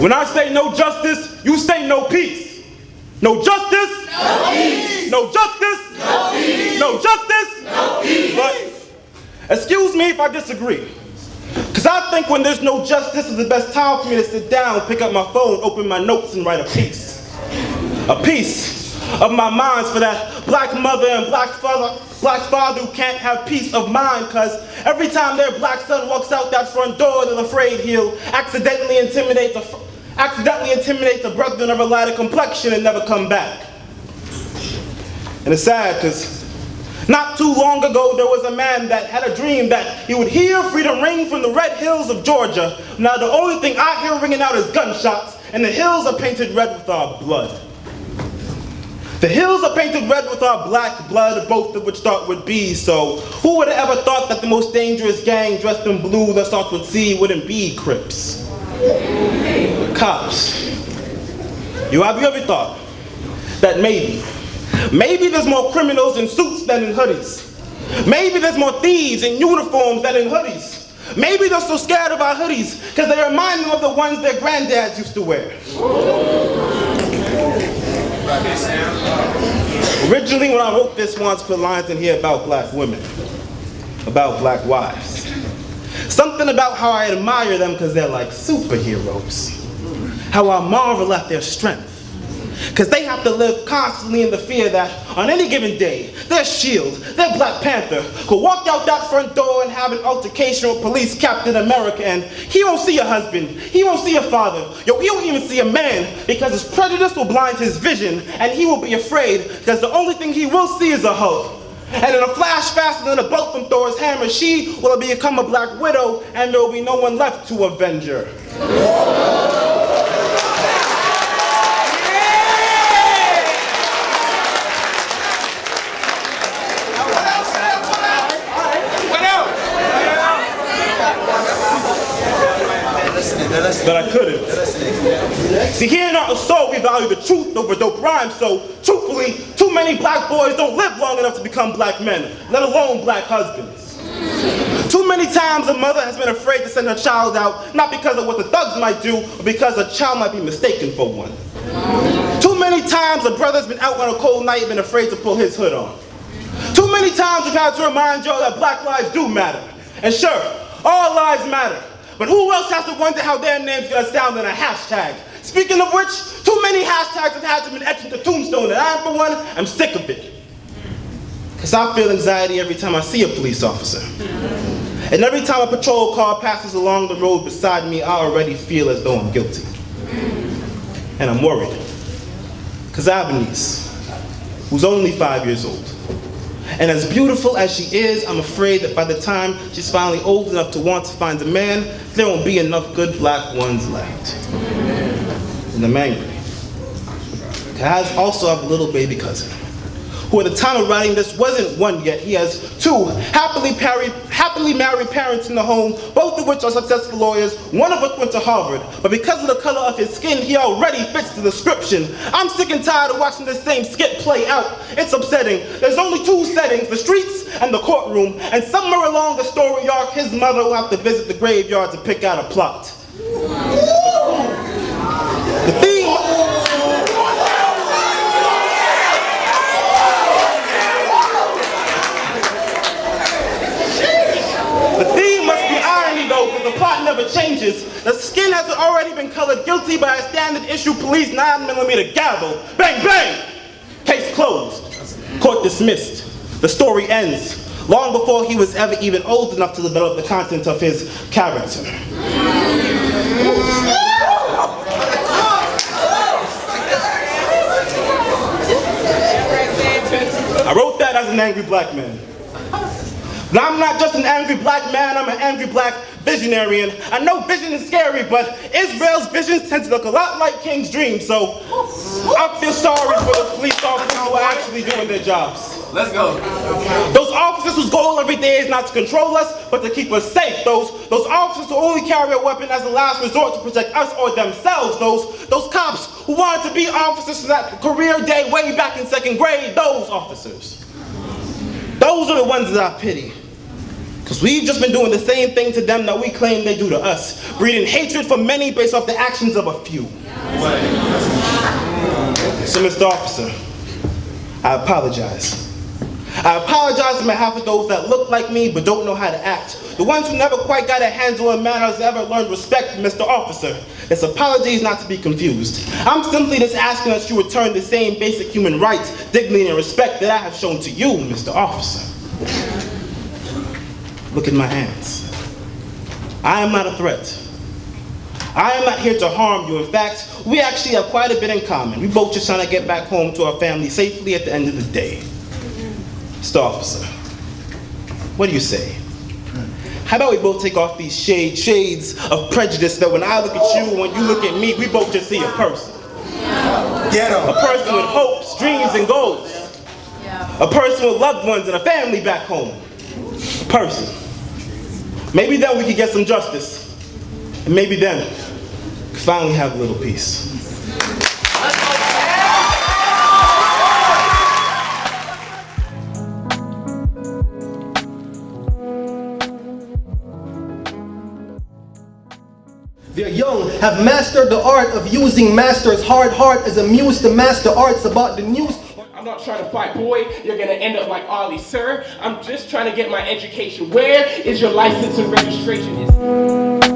When I say no justice, you say no peace. No justice? No peace. No justice? No peace. No justice? No peace. But, excuse me if I disagree. Because I think when there's no justice, it's the best time for me to sit down, pick up my phone, open my notes, and write a piece. A piece of my minds for that black mother and black father who can't have peace of mind, because every time their black son walks out that front door, they're afraid he'll accidentally intimidate a brother of a lighter complexion and never come back. And it's sad, because not too long ago, there was a man that had a dream that he would hear freedom ring from the red hills of Georgia. Now the only thing I hear ringing out is gunshots, and the hills are painted red with our blood. The hills are painted red with our black blood, both of which start with B, so who would have ever thought that the most dangerous gang dressed in blue that starts with C wouldn't be Crips? Cops. Have you ever thought that maybe there's more criminals in suits than in hoodies? Maybe there's more thieves in uniforms than in hoodies? Maybe they're so scared of our hoodies because they remind them of the ones their granddads used to wear. Originally, when I wrote this, I wanted to put lines in here about black women, about black wives. Something about how I admire them because they're like superheroes. How I marvel at their strength. Because they have to live constantly in the fear that on any given day, their shield, their Black Panther, could walk out that front door and have an altercation with police Captain America, and he won't see a husband, he won't see a father, he won't even see a man, because his prejudice will blind his vision, and he will be afraid, because the only thing he will see is a Hulk. And in a flash faster than a bolt from Thor's hammer, she will become a black widow, and there will be no one left to avenge her. But I couldn't. See, here in our soul, we value the truth over dope rhymes, so truthfully, too many black boys don't live long enough to become black men, let alone black husbands. Too many times a mother has been afraid to send her child out, not because of what the thugs might do, but because a child might be mistaken for one. Too many times a brother's been out on a cold night and been afraid to pull his hood on. Too many times we've had to remind y'all that black lives do matter. And sure, all lives matter. But who else has to wonder how their name's gonna sound in a hashtag? Speaking of which, too many hashtags have had to be etched into tombstone, and I, for one, am sick of it. Because I feel anxiety every time I see a police officer. And every time a patrol car passes along the road beside me, I already feel as though I'm guilty. And I'm worried. Because I have a niece, who's only 5 years old. And as beautiful as she is, I'm afraid that by the time she's finally old enough to want to find a man, there won't be enough good black ones left. And I'm angry. I also have a little baby cousin, who at the time of writing this wasn't one yet. He has two happily married parents in the home, both of which are successful lawyers, one of which went to Harvard. But because of the color of his skin, he already fits the description. I'm sick and tired of watching the same skit play out. It's upsetting. There's only two settings, the streets and the courtroom. And somewhere along the story arc, his mother will have to visit the graveyard to pick out a plot. The theme... because the plot never changes. The skin has already been colored guilty by a standard issue police 9mm gavel. Bang, bang! Case closed. Court dismissed. The story ends long before he was ever even old enough to develop the content of his character. I wrote that as an angry black man. But I'm not just an angry black man, I'm an angry black visionary. And I know vision is scary, but Israel's visions tend to look a lot like King's dreams, so I feel sorry for those police officers who are actually doing their jobs. Let's go. Those officers whose goal every day is not to control us, but to keep us safe. Those officers who only carry a weapon as a last resort to protect us or themselves. Those cops who wanted to be officers for that career day way back in second grade. Those officers. Those are the ones that I pity. Because we've just been doing the same thing to them that we claim they do to us, breeding hatred for many based off the actions of a few. So, Mr. Officer, I apologize. I apologize on behalf of those that look like me but don't know how to act. The ones who never quite got a handle on manners ever learned respect, Mr. Officer. This apology is not to be confused. I'm simply just asking that you return the same basic human rights, dignity, and respect that I have shown to you, Mr. Officer. Look at my hands. I am not a threat. I am not here to harm you. In fact, we actually have quite a bit in common. We both just trying to get back home to our family safely at the end of the day. Mr. Officer, what do you say? How about we both take off these shades of prejudice that when I look at you, when you look at me, we both just see a person. A person with hopes, dreams, and goals. A person with loved ones and a family back home. A person. Maybe then we could get some justice. And maybe then we could finally have a little peace. They're young, have mastered the art of using master's hard heart as a muse to master arts about the news. I'm not trying to fight, boy. You're gonna end up like Ollie, sir. I'm just trying to get my education. Where is your license and registration?